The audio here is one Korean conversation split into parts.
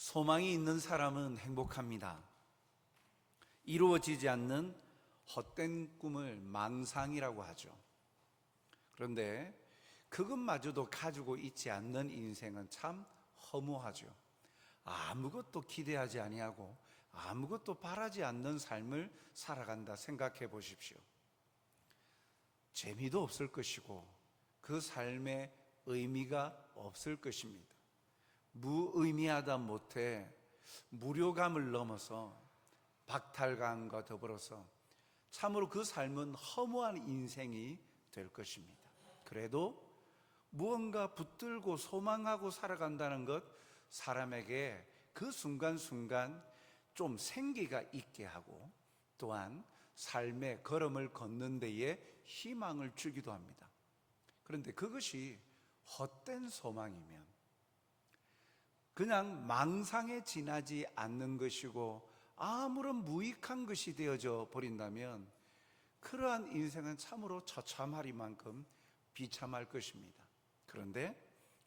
소망이 있는 사람은 행복합니다. 이루어지지 않는 헛된 꿈을 망상이라고 하죠. 그런데 그것마저도 가지고 있지 않는 인생은 참 허무하죠. 아무것도 기대하지 아니하고 아무것도 바라지 않는 삶을 살아간다 생각해 보십시오. 재미도 없을 것이고 그 삶에 의미가 없을 것입니다. 무의미하다 못해 무료감을 넘어서 박탈감과 더불어서 참으로 그 삶은 허무한 인생이 될 것입니다. 그래도 무언가 붙들고 소망하고 살아간다는 것, 사람에게 그 순간순간 좀 생기가 있게 하고 또한 삶의 걸음을 걷는 데에 희망을 주기도 합니다. 그런데 그것이 헛된 소망이면, 그냥 망상에 지나지 않는 것이고 아무런 무익한 것이 되어져 버린다면 그러한 인생은 참으로 처참하리만큼 비참할 것입니다. 그런데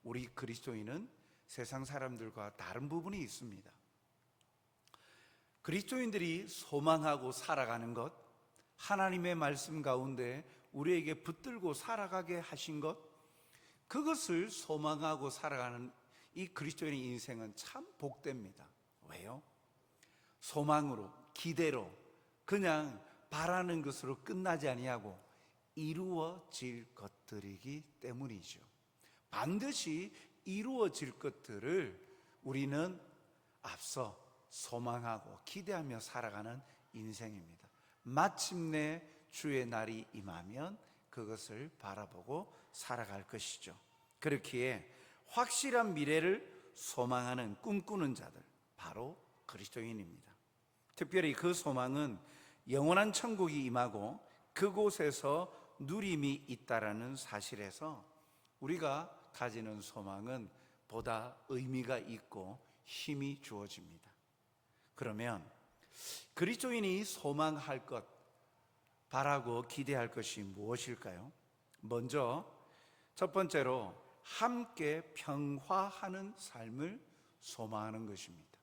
우리 그리스도인은 세상 사람들과 다른 부분이 있습니다. 그리스도인들이 소망하고 살아가는 것, 하나님의 말씀 가운데 우리에게 붙들고 살아가게 하신 것, 그것을 소망하고 살아가는 이 그리스도인의 인생은 참 복됩니다. 왜요? 소망으로, 기대로, 그냥 바라는 것으로 끝나지 아니하고 이루어질 것들이기 때문이죠. 반드시 이루어질 것들을 우리는 앞서 소망하고 기대하며 살아가는 인생입니다. 마침내 주의 날이 임하면 그것을 바라보고 살아갈 것이죠. 그렇기에 확실한 미래를 소망하는 꿈꾸는 자들, 바로 그리스도인입니다. 특별히 그 소망은 영원한 천국이 임하고 그곳에서 누림이 있다라는 사실에서 우리가 가지는 소망은 보다 의미가 있고 힘이 주어집니다. 그러면 그리스도인이 소망할 것, 바라고 기대할 것이 무엇일까요? 먼저 첫 번째로 함께 평화하는 삶을 소망하는 것입니다.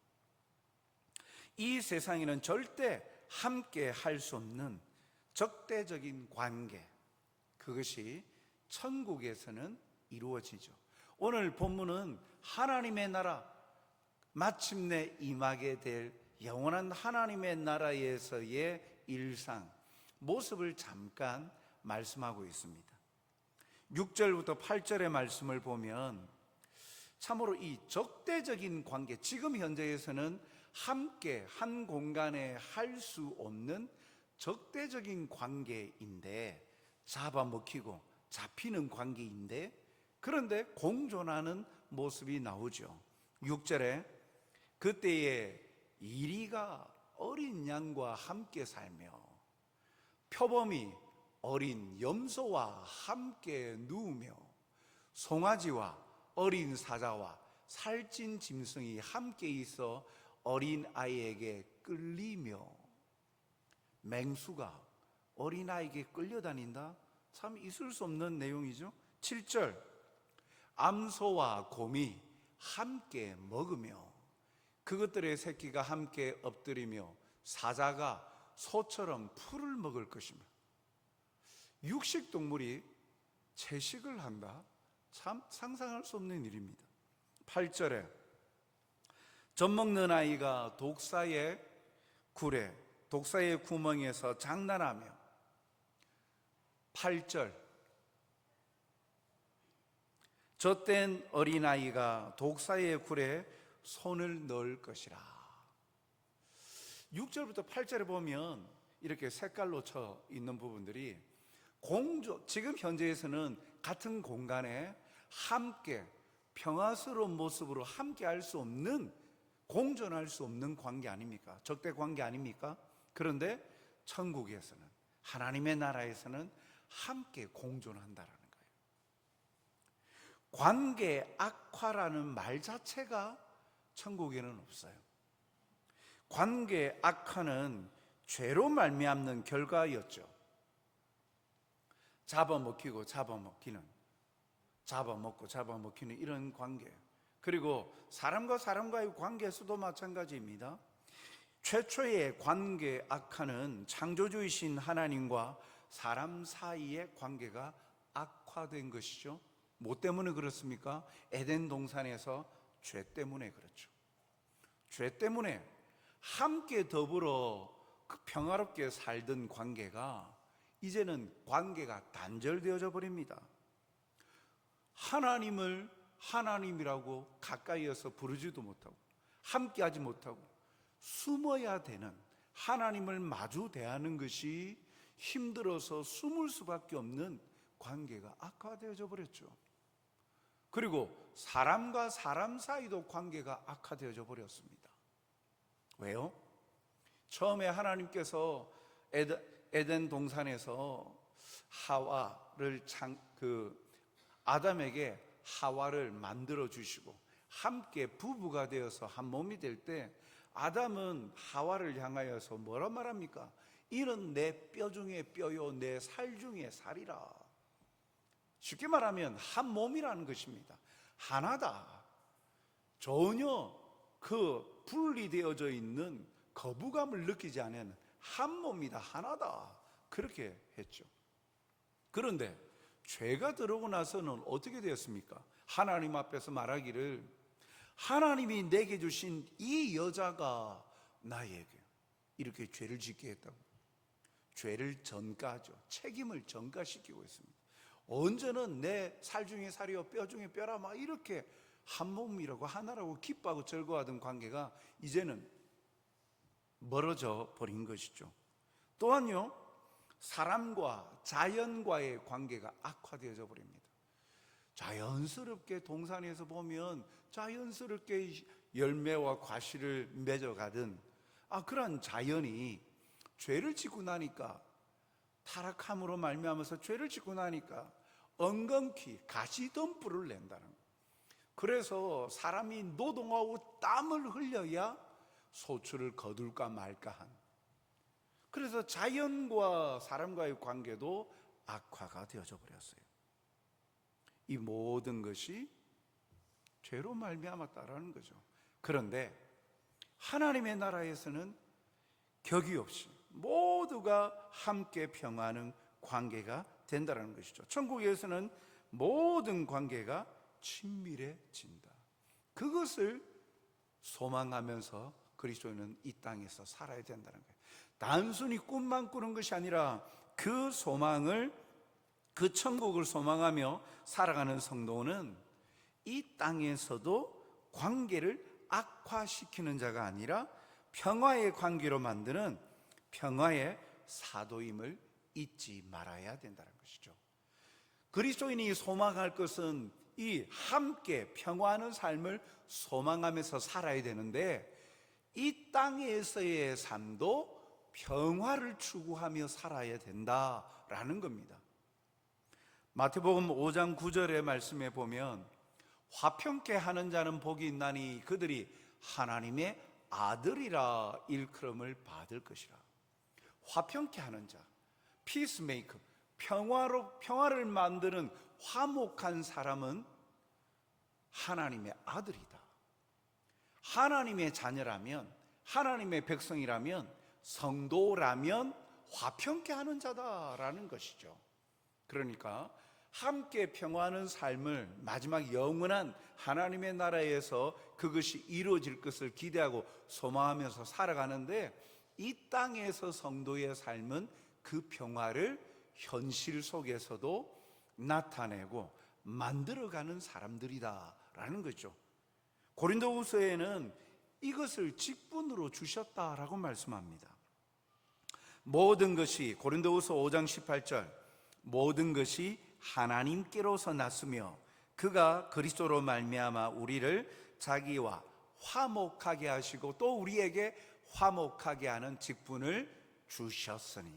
이 세상에는 절대 함께 할 수 없는 적대적인 관계, 그것이 천국에서는 이루어지죠. 오늘 본문은 하나님의 나라, 마침내 임하게 될 영원한 하나님의 나라에서의 일상, 모습을 잠깐 말씀하고 있습니다. 6절부터 8절의 말씀을 보면 참으로 이 적대적인 관계, 지금 현재에서는 함께 한 공간에 할 수 없는 적대적인 관계인데, 잡아먹히고 잡히는 관계인데, 그런데 공존하는 모습이 나오죠. 6절에 그때에 이리가 어린 양과 함께 살며 표범이 어린 염소와 함께 누우며 송아지와 어린 사자와 살찐 짐승이 함께 있어 어린 아이에게 끌리며, 맹수가 어린 아이에게 끌려다닌다? 참 있을 수 없는 내용이죠. 7절, 암소와 곰이 함께 먹으며 그것들의 새끼가 함께 엎드리며 사자가 소처럼 풀을 먹을 것이며. 육식동물이 채식을 한다? 참 상상할 수 없는 일입니다. 8절에 젖 먹는 아이가 독사의 굴에, 독사의 구멍에서 장난하며. 8절, 젖된 어린아이가 독사의 굴에 손을 넣을 것이라. 6절부터 8절에 보면 이렇게 색깔로 쳐 있는 부분들이 지금 현재에서는 같은 공간에 함께 평화스러운 모습으로 함께 할 수 없는, 공존할 수 없는 관계 아닙니까? 적대 관계 아닙니까? 그런데 천국에서는, 하나님의 나라에서는 함께 공존한다라는 거예요. 관계 악화라는 말 자체가 천국에는 없어요. 관계 악화는 죄로 말미암는 결과였죠. 잡아먹히고 잡아먹히는, 잡아먹고 잡아먹히는 이런 관계. 그리고 사람과 사람과의 관계에서도 마찬가지입니다. 최초의 관계 악화는 창조주이신 하나님과 사람 사이의 관계가 악화된 것이죠. 뭐 때문에 그렇습니까? 에덴 동산에서 죄 때문에 그렇죠. 죄 때문에 함께 더불어 평화롭게 살던 관계가 이제는 관계가 단절되어져 버립니다. 하나님을 하나님이라고 가까이에서 부르지도 못하고 함께하지 못하고 숨어야 되는, 하나님을 마주 대하는 것이 힘들어서 숨을 수밖에 없는 관계가 악화되어져 버렸죠. 그리고 사람과 사람 사이도 관계가 악화되어져 버렸습니다. 왜요? 처음에 하나님께서 에덴 동산에서 아담에게 하와를 만들어 주시고 함께 부부가 되어서 한 몸이 될 때 아담은 하와를 향하여서 뭐라 말합니까? 이는 내 뼈 중에 뼈요 내 살 중에 살이라. 쉽게 말하면 한 몸이라는 것입니다. 하나다. 전혀 분리되어져 있는 거부감을 느끼지 않는 한 몸이다, 하나다, 그렇게 했죠. 그런데 죄가 들어오고 나서는 어떻게 되었습니까? 하나님 앞에서 말하기를 하나님이 내게 주신 이 여자가 나에게 이렇게 죄를 짓게 했다고. 죄를 전가하죠. 책임을 전가시키고 있습니다. 언제는 내 살 중에 살이요 뼈 중에 뼈라 막 이렇게 한 몸이라고 하나라고 기뻐하고 즐거워하던 관계가 이제는 멀어져 버린 것이죠. 또한요, 사람과 자연과의 관계가 악화되어져 버립니다. 자연스럽게 동산에서 보면 자연스럽게 열매와 과실을 맺어가던 그런 자연이 죄를 짓고 나니까, 타락함으로 말미암아서 죄를 짓고 나니까 엉겅퀴 가시덤불을 낸다는 거예요. 그래서 사람이 노동하고 땀을 흘려야 소출을 거둘까 말까 한, 그래서 자연과 사람과의 관계도 악화가 되어져 버렸어요. 이 모든 것이 죄로 말미암았다라는 거죠. 그런데 하나님의 나라에서는 격이 없이 모두가 함께 평화하는 관계가 된다는 것이죠. 천국에서는 모든 관계가 친밀해진다. 그것을 소망하면서 그리스도인은 이 땅에서 살아야 된다는 거예요. 단순히 꿈만 꾸는 것이 아니라 그 소망을, 그 천국을 소망하며 살아가는 성도는 이 땅에서도 관계를 악화시키는 자가 아니라 평화의 관계로 만드는 평화의 사도임을 잊지 말아야 된다는 것이죠. 그리스도인이 소망할 것은 이 함께 평화하는 삶을 소망하면서 살아야 되는데, 이 땅에서의 삶도 평화를 추구하며 살아야 된다라는 겁니다. 마태복음 5장 9절의 말씀에 보면 화평케 하는 자는 복이 있나니 그들이 하나님의 아들이라 일컬음을 받을 것이라. 화평케 하는 자, 피스메이커, 평화를 만드는 화목한 사람은 하나님의 아들이다. 하나님의 자녀라면, 하나님의 백성이라면, 성도라면 화평케 하는 자다라는 것이죠. 그러니까 함께 평화하는 삶을, 마지막 영원한 하나님의 나라에서 그것이 이루어질 것을 기대하고 소망하면서 살아가는데, 이 땅에서 성도의 삶은 그 평화를 현실 속에서도 나타내고 만들어가는 사람들이다라는 거죠. 고린도후서에는 이것을 직분으로 주셨다라고 말씀합니다. 모든 것이, 고린도후서 5장 18절, 모든 것이 하나님께로서 났으며 그가 그리스도로 말미암아 우리를 자기와 화목하게 하시고 또 우리에게 화목하게 하는 직분을 주셨으니.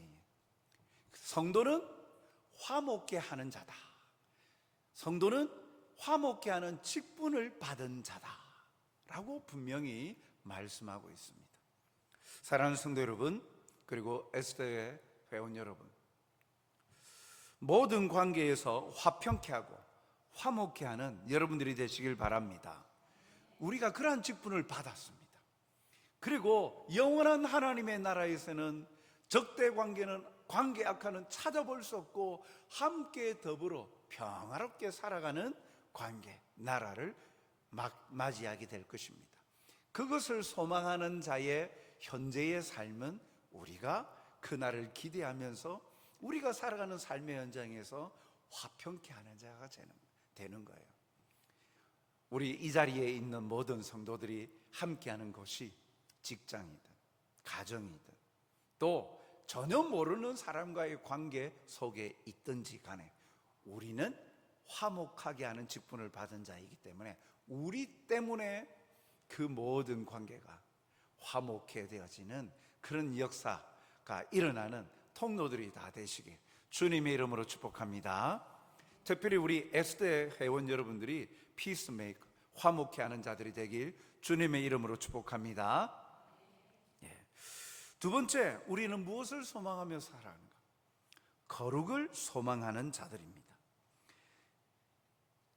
성도는 화목케 하는 자다. 성도는 화목케 하는 직분을 받은 자다라고 분명히 말씀하고 있습니다. 사랑하는 성도 여러분, 그리고 에스더의 회원 여러분, 모든 관계에서 화평케 하고 화목케 하는 여러분들이 되시길 바랍니다. 우리가 그러한 직분을 받았습니다. 그리고 영원한 하나님의 나라에서는 적대 관계는, 관계 악화는 찾아볼 수 없고 함께 더불어 평화롭게 살아가는 관계, 나라를 맞이하게 될 것입니다. 그것을 소망하는 자의 현재의 삶은 우리가 그날을 기대하면서 우리가 살아가는 삶의 현장에서 화평케 하는 자가 되는 거예요. 우리 이 자리에 있는 모든 성도들이 함께하는 곳이 직장이든 가정이든 또 전혀 모르는 사람과의 관계 속에 있든지 간에 우리는 화목하게 하는 직분을 받은 자이기 때문에 우리 때문에 그 모든 관계가 화목해 되어지는 그런 역사가 일어나는 통로들이 다 되시길 주님의 이름으로 축복합니다. 특별히 우리 에스더 회원 여러분들이 피스메이커, 화목해 하는 자들이 되길 주님의 이름으로 축복합니다. 두 번째, 우리는 무엇을 소망하며 살아가는가? 거룩을 소망하는 자들입니다.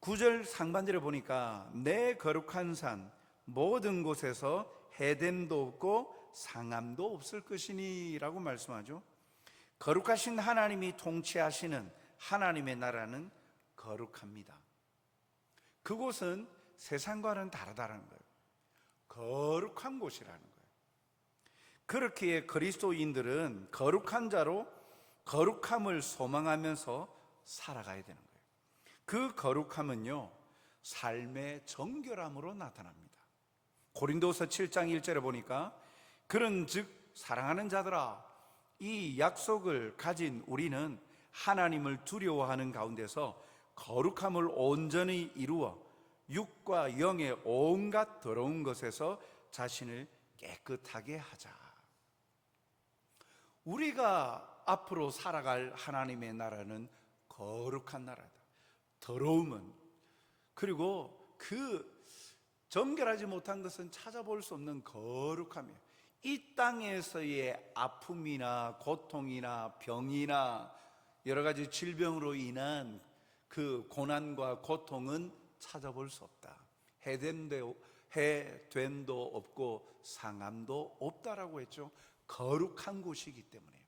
9절 상반절에 보니까 내 거룩한 산 모든 곳에서 해됨도 없고 상함도 없을 것이니 라고 말씀하죠. 거룩하신 하나님이 통치하시는 하나님의 나라는 거룩합니다. 그곳은 세상과는 다르다는 거예요. 거룩한 곳이라는 거예요. 그렇기에 그리스도인들은 거룩한 자로 거룩함을 소망하면서 살아가야 되는 거예요. 그 거룩함은요, 삶의 정결함으로 나타납니다. 고린도서 7장 1절에 보니까 그런 즉 사랑하는 자들아, 이 약속을 가진 우리는 하나님을 두려워하는 가운데서 거룩함을 온전히 이루어 육과 영의 온갖 더러운 것에서 자신을 깨끗하게 하자. 우리가 앞으로 살아갈 하나님의 나라는 거룩한 나라다. 더러움은, 그리고 그 정결하지 못한 것은 찾아볼 수 없는 거룩함이에요. 이 땅에서의 아픔이나 고통이나 병이나 여러 가지 질병으로 인한 그 고난과 고통은 찾아볼 수 없다. 해됨도 없고 상함도 없다라고 했죠. 거룩한 곳이기 때문에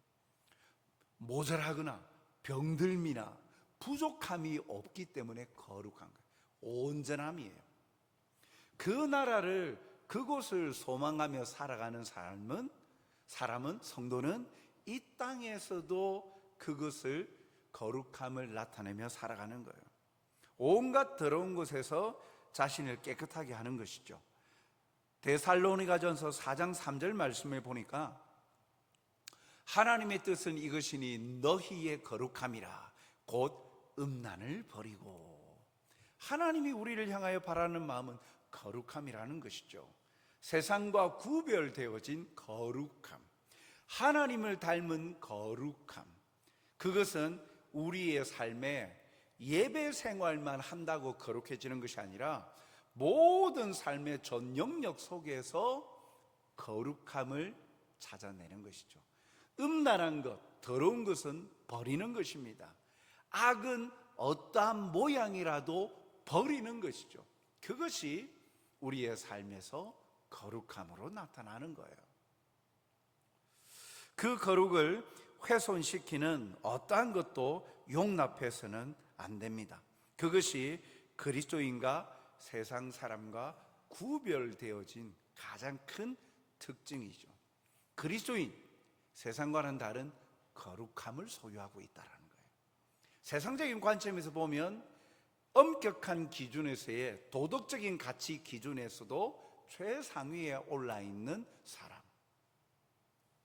모자라거나 병들미나 부족함이 없기 때문에 거룩한 거예요. 온전함이에요. 그 나라를, 그곳을 소망하며 살아가는 사람은 성도는 이 땅에서도 그것을 거룩함을 나타내며 살아가는 거예요. 온갖 더러운 곳에서 자신을 깨끗하게 하는 것이죠. 데살로니가전서 4장 3절 말씀에 보니까 하나님의 뜻은 이것이니 너희의 거룩함이라 곧 음란을 버리고. 하나님이 우리를 향하여 바라는 마음은 거룩함이라는 것이죠. 세상과 구별되어진 거룩함, 하나님을 닮은 거룩함, 그것은 우리의 삶에 예배 생활만 한다고 거룩해지는 것이 아니라 모든 삶의 전 영역 속에서 거룩함을 찾아내는 것이죠. 음란한 것, 더러운 것은 버리는 것입니다. 악은 어떠한 모양이라도 버리는 것이죠. 그것이 우리의 삶에서 거룩함으로 나타나는 거예요. 그 거룩을 훼손시키는 어떠한 것도 용납해서는 안 됩니다. 그것이 그리스도인과 세상 사람과 구별되어진 가장 큰 특징이죠. 그리스도인, 세상과는 다른 거룩함을 소유하고 있다는 거예요. 세상적인 관점에서 보면 엄격한 기준에서의 도덕적인 가치 기준에서도 최상위에 올라있는 사람,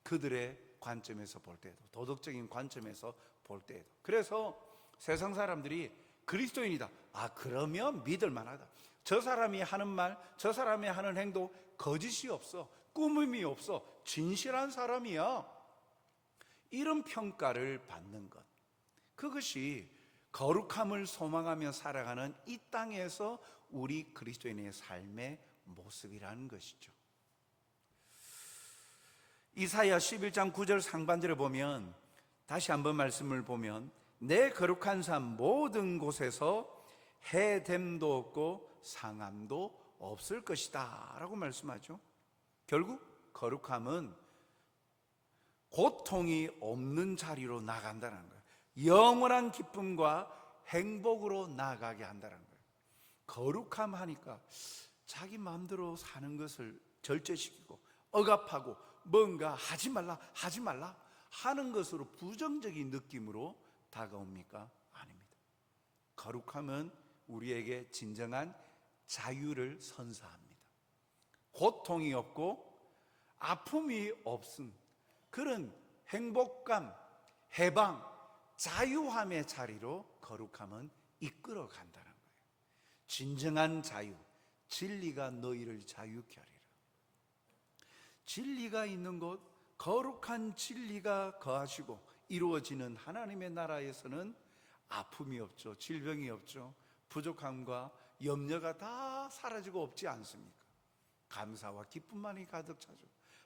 그들의 관점에서 볼 때도, 도덕적인 관점에서 볼 때도, 그래서 세상 사람들이 그리스도인이다, 그러면 믿을 만하다, 저 사람이 하는 말, 저 사람이 하는 행동 거짓이 없어, 꾸밈이 없어, 진실한 사람이야, 이런 평가를 받는 것, 그것이 거룩함을 소망하며 살아가는 이 땅에서 우리 그리스도인의 삶의 모습이라는 것이죠. 이사야 11장 9절 상반절에 보면, 다시 한번 말씀을 보면, 내 거룩한 삶 모든 곳에서 해됨도 없고 상함도 없을 것이다 라고 말씀하죠. 결국 거룩함은 고통이 없는 자리로 나간다는 거예요. 영원한 기쁨과 행복으로 나아가게 한다는 거예요. 거룩함 하니까 자기 마음대로 사는 것을 절제시키고 억압하고 뭔가 하지 말라 하는 것으로 부정적인 느낌으로 다가옵니까? 아닙니다. 거룩함은 우리에게 진정한 자유를 선사합니다. 고통이 없고 아픔이 없음, 그런 행복감, 해방, 자유함의 자리로 거룩함은 이끌어 간다는 거예요. 진정한 자유, 진리가 너희를 자유케 하리라. 진리가 있는 곳, 거룩한 진리가 거하시고 이루어지는 하나님의 나라에서는 아픔이 없죠. 질병이 없죠. 부족함과 염려가 다 사라지고 없지 않습니까? 감사와 기쁨만이 가득 차죠.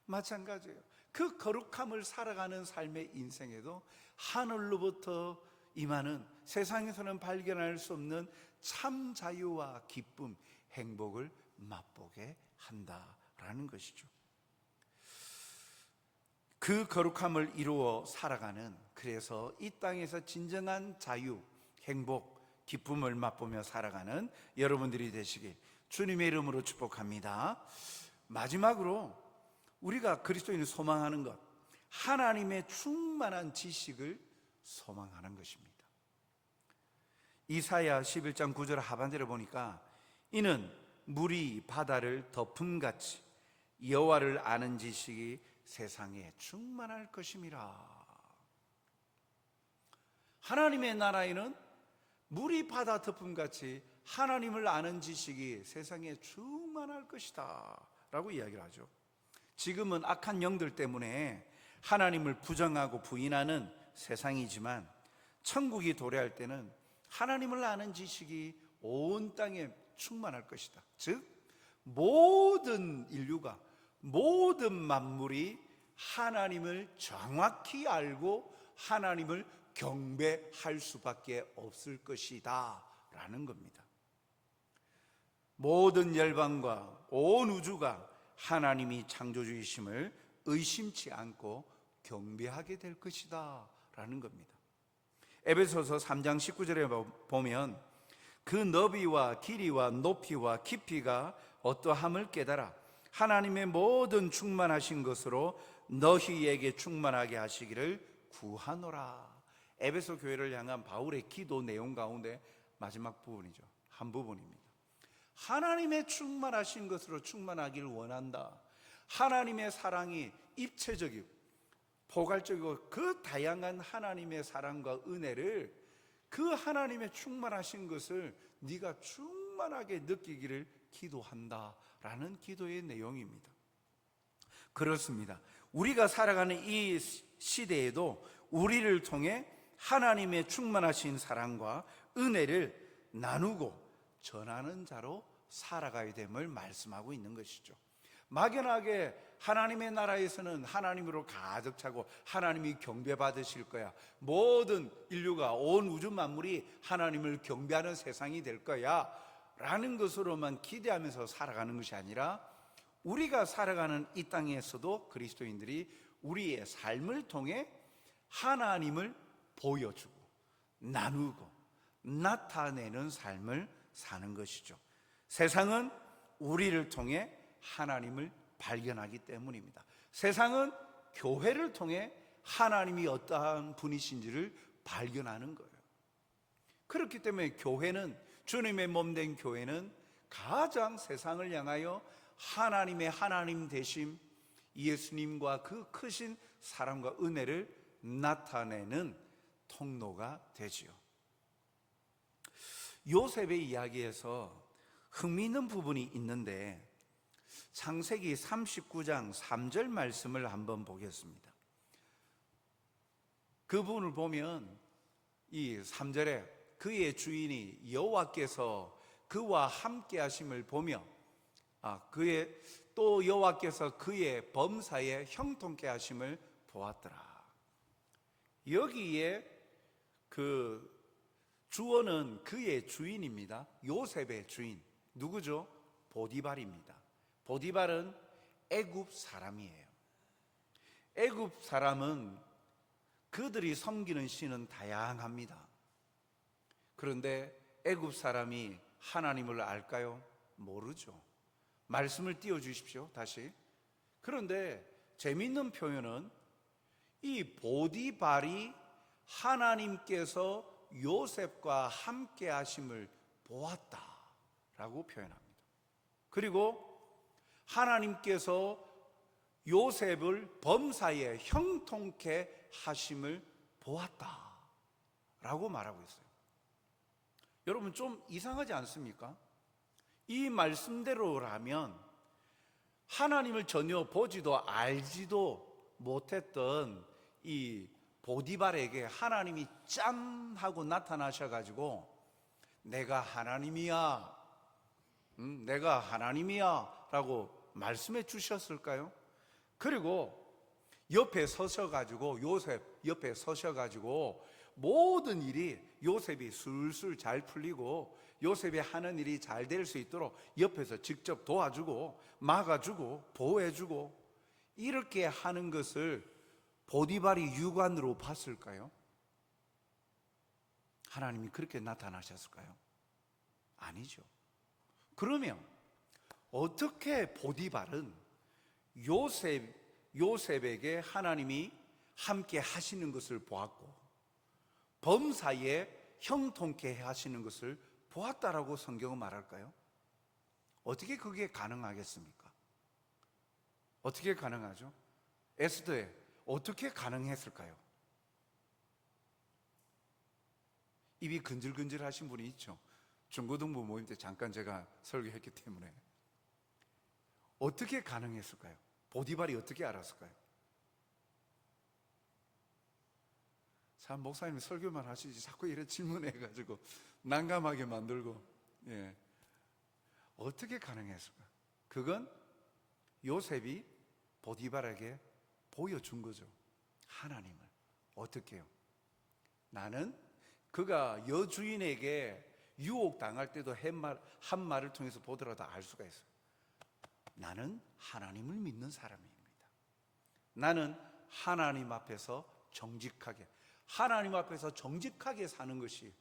마찬가지예요. 그 거룩함을 살아가는 삶의 인생에도 하늘로부터 임하는, 세상에서는 발견할 수 없는 참 자유와 기쁨, 행복을 맛보게 한다라는 것이죠. 그 거룩함을 이루어 살아가는, 그래서 이 땅에서 진정한 자유, 행복, 기쁨을 맛보며 살아가는 여러분들이 되시길 주님의 이름으로 축복합니다. 마지막으로 우리가 그리스도인을 소망하는 것, 하나님의 충만한 지식을 소망하는 것입니다. 이사야 11장 9절 하반절에 보니까 이는 물이 바다를 덮음같이 여호와를 아는 지식이 세상에 충만할 것임이라. 하나님의 나라에는 물이 바다 덮음같이 하나님을 아는 지식이 세상에 충만할 것이다 라고 이야기를 하죠. 지금은 악한 영들 때문에 하나님을 부정하고 부인하는 세상이지만 천국이 도래할 때는 하나님을 아는 지식이 온 땅에 충만할 것이다. 즉 모든 인류가, 모든 만물이 하나님을 정확히 알고 하나님을 경배할 수밖에 없을 것이다 라는 겁니다. 모든 열방과 온 우주가 하나님이 창조주이심을 의심치 않고 경배하게 될 것이다 라는 겁니다. 에베소서 3장 19절에 보면 그 너비와 길이와 높이와 깊이가 어떠함을 깨달아 하나님의 모든 충만하신 것으로 너희에게 충만하게 하시기를 구하노라. 에베소 교회를 향한 바울의 기도 내용 가운데 마지막 부분이죠. 한 부분입니다. 하나님의 충만하신 것으로 충만하기를 원한다. 하나님의 사랑이 입체적이고 포괄적이고 그 다양한 하나님의 사랑과 은혜를, 그 하나님의 충만하신 것을 네가 충만하게 느끼기를 기도한다라는 기도의 내용입니다. 그렇습니다. 우리가 살아가는 이 시대에도 우리를 통해 하나님의 충만하신 사랑과 은혜를 나누고 전하는 자로 살아가야 됨을 말씀하고 있는 것이죠. 막연하게 하나님의 나라에서는 하나님으로 가득 차고 하나님이 경배받으실 거야, 모든 인류가, 온 우주 만물이 하나님을 경배하는 세상이 될 거야 라는 것으로만 기대하면서 살아가는 것이 아니라 우리가 살아가는 이 땅에서도 그리스도인들이 우리의 삶을 통해 하나님을 보여주고 나누고 나타내는 삶을 사는 것이죠. 세상은 우리를 통해 하나님을 발견하기 때문입니다. 세상은 교회를 통해 하나님이 어떠한 분이신지를 발견하는 거예요. 그렇기 때문에 교회는, 주님의 몸된 교회는 가장 세상을 향하여 하나님의 하나님 되심, 예수님과 그 크신 사랑과 은혜를 나타내는 통로가 되지요. 요셉의 이야기에서 흥미있는 부분이 있는데 창세기 39장 3절 말씀을 한번 보겠습니다. 그 부분을 보면 이 3절에 그의 주인이 여호와께서 그와 함께 하심을 보며 그의 또 여호와께서 그의 범사에 형통케 하심을 보았더라. 여기에 그 주어는 그의 주인입니다. 요셉의 주인 누구죠? 보디발입니다. 보디발은 애굽 사람이에요. 애굽 사람은 그들이 섬기는 신은 다양합니다. 그런데 애굽 사람이 하나님을 알까요? 모르죠. 말씀을 띄워주십시오. 다시. 그런데 재미있는 표현은 이 보디발이 하나님께서 요셉과 함께 하심을 보았다라고 표현합니다. 그리고 하나님께서 요셉을 범사에 형통케 하심을 보았다라고 말하고 있어요. 여러분 좀 이상하지 않습니까? 이 말씀대로라면 하나님을 전혀 보지도 알지도 못했던 이 보디발에게 하나님이 짠 하고 나타나셔가지고 내가 하나님이야, 내가 하나님이야 라고 말씀해 주셨을까요? 그리고 옆에 서셔가지고, 요셉 옆에 서셔가지고 모든 일이 요셉이 술술 잘 풀리고 요셉이 하는 일이 잘 될 수 있도록 옆에서 직접 도와주고 막아주고 보호해주고 이렇게 하는 것을 보디발이 육안으로 봤을까요? 하나님이 그렇게 나타나셨을까요? 아니죠. 그러면 어떻게 보디발은 요셉에게 하나님이 함께 하시는 것을 보았고 범사에 형통케 하시는 것을 보았다라고 성경은 말할까요? 어떻게 그게 가능하겠습니까? 어떻게 가능하죠? 에스더에 어떻게 가능했을까요? 입이 근질근질 하신 분이 있죠. 중고등부 모임 때 잠깐 제가 설교했기 때문에. 어떻게 가능했을까요? 보디발이 어떻게 알았을까요? 참 목사님이 설교만 하시지 자꾸 이런 질문해가지고 난감하게 만들고. 어떻게 가능했을까요? 그건 요셉이 보디발에게 보여준 거죠. 하나님을. 어떻게 해요? 나는 그가 여주인에게 유혹당할 때도 한 말을 통해서 보더라도 알 수가 있어요. 나는 하나님을 믿는 사람입니다. 나는 하나님 앞에서 정직하게, 하나님 앞에서 정직하게 사는 것이,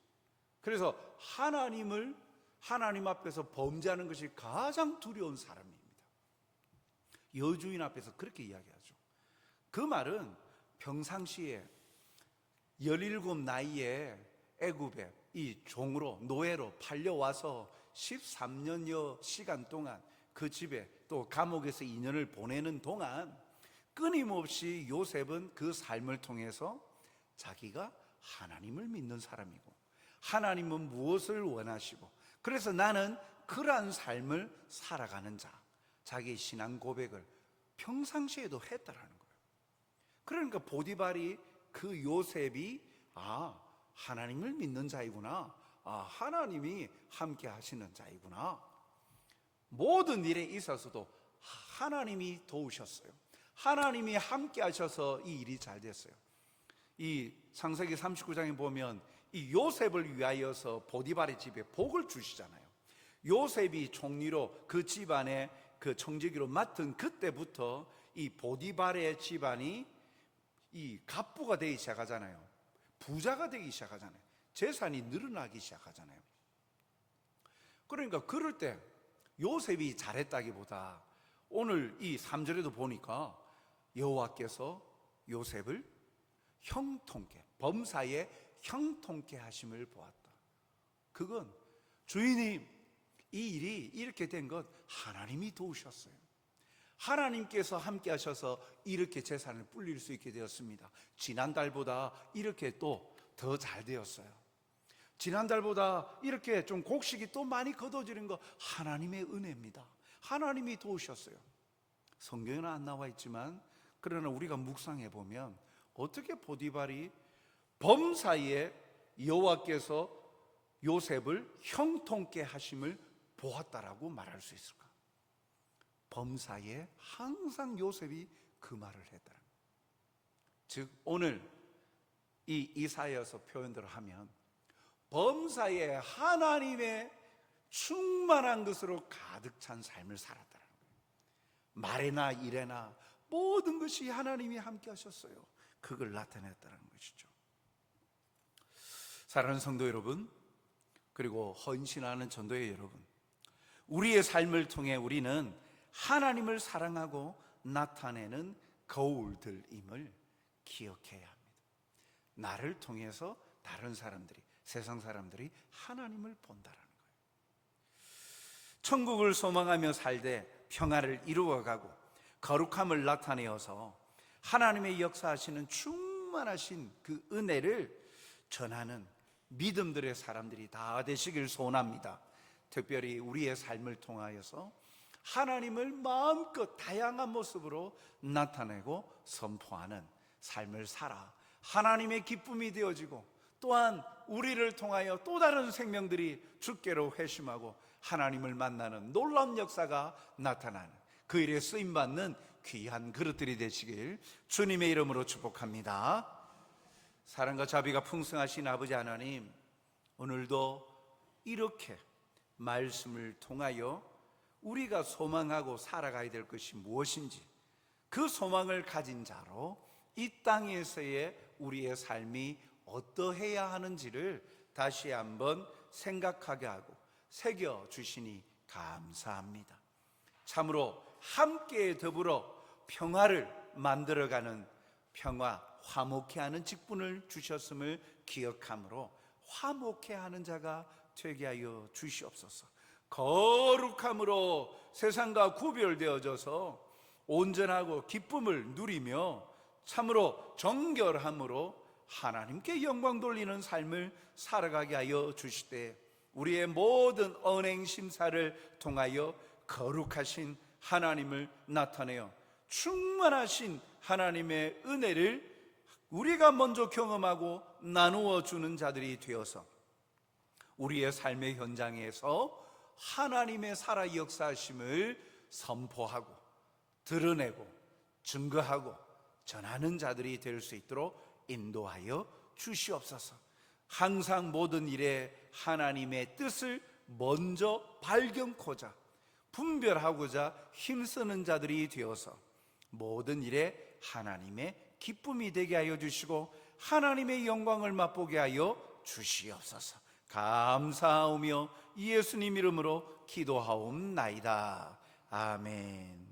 그래서 하나님 앞에서 범죄하는 것이 가장 두려운 사람입니다. 여주인 앞에서 그렇게 이야기하죠. 그 말은 평상시에 17 나이에 애굽에 이 종으로 노예로 팔려와서 13년여 시간 동안 그 집에 또 감옥에서 2년을 보내는 동안 끊임없이 요셉은 그 삶을 통해서 자기가 하나님을 믿는 사람이고 하나님은 무엇을 원하시고 그래서 나는 그러한 삶을 살아가는 자, 자기의 신앙 고백을 평상시에도 했다라는 거예요. 그러니까 보디발이 그 요셉이 하나님을 믿는 자이구나, 하나님이 함께 하시는 자이구나, 모든 일에 있어서도 하나님이 도우셨어요. 하나님이 함께 하셔서 이 일이 잘 됐어요. 이 창세기 39장에 보면 이 요셉을 위하여서 보디발의 집에 복을 주시잖아요. 요셉이 총리로 그 집안의 그 청지기로 맡은 그때부터 이 보디발의 집안이 이 갑부가 되기 시작하잖아요. 부자가 되기 시작하잖아요. 재산이 늘어나기 시작하잖아요. 그러니까 그럴 때 요셉이 잘했다기보다 오늘 이 3절에도 보니까 여호와께서 요셉을 형통케, 범사에 형통케 하심을 보았다. 그건 주인님, 이 일이 이렇게 된 것 하나님이 도우셨어요. 하나님께서 함께 하셔서 이렇게 재산을 불릴 수 있게 되었습니다. 지난달보다 이렇게 또 더 잘 되었어요. 지난달보다 이렇게 좀 곡식이 또 많이 거둬지는 거 하나님의 은혜입니다. 하나님이 도우셨어요. 성경에는 안 나와 있지만 그러나 우리가 묵상해 보면 어떻게 보디발이 범사에 여호와께서 요셉을 형통케 하심을 보았다라고 말할 수 있을까? 범사에 항상 요셉이 그 말을 했더라. 즉 오늘 이 이사야서 표현대로 하면 범사에 하나님의 충만한 것으로 가득 찬 삶을 살았다는 거예요. 말에나 일에나 모든 것이 하나님이 함께 하셨어요. 그걸 나타냈다는 것이죠. 사랑하는 성도 여러분, 그리고 헌신하는 전도의 여러분, 우리의 삶을 통해 우리는 하나님을 사랑하고 나타내는 거울들임을 기억해야 합니다. 나를 통해서 다른 사람들이, 세상 사람들이 하나님을 본다라는 거예요. 천국을 소망하며 살되 평화를 이루어가고 거룩함을 나타내어서 하나님의 역사하시는 충만하신 그 은혜를 전하는 믿음들의 사람들이 다 되시길 소원합니다. 특별히 우리의 삶을 통하여서 하나님을 마음껏 다양한 모습으로 나타내고 선포하는 삶을 살아 하나님의 기쁨이 되어지고, 또한 우리를 통하여 또 다른 생명들이 주께로 회심하고 하나님을 만나는 놀라운 역사가 나타나는 그 일에 쓰임받는 귀한 그릇들이 되시길 주님의 이름으로 축복합니다. 사랑과 자비가 풍성하신 아버지 하나님, 오늘도 이렇게 말씀을 통하여 우리가 소망하고 살아가야 될 것이 무엇인지, 그 소망을 가진 자로 이 땅에서의 우리의 삶이 어떠해야 하는지를 다시 한번 생각하게 하고 새겨주시니 감사합니다. 참으로 함께 더불어 평화를 만들어가는 평화, 화목해하는 직분을 주셨음을 기억하므로 화목해하는 자가 되게 하여 주시옵소서. 거룩함으로 세상과 구별되어져서 온전하고 기쁨을 누리며 참으로 정결함으로 하나님께 영광 돌리는 삶을 살아가게 하여 주시되, 우리의 모든 언행 심사를 통하여 거룩하신 하나님을 나타내어 충만하신 하나님의 은혜를 우리가 먼저 경험하고 나누어 주는 자들이 되어서 우리의 삶의 현장에서 하나님의 살아 역사하심을 선포하고 드러내고 증거하고 전하는 자들이 될 수 있도록 인도하여 주시옵소서. 항상 모든 일에 하나님의 뜻을 먼저 발견코자 분별하고자 힘쓰는 자들이 되어서 모든 일에 하나님의 기쁨이 되게 하여 주시고 하나님의 영광을 맛보게 하여 주시옵소서. 감사하오며 예수님 이름으로 기도하옵나이다. 아멘.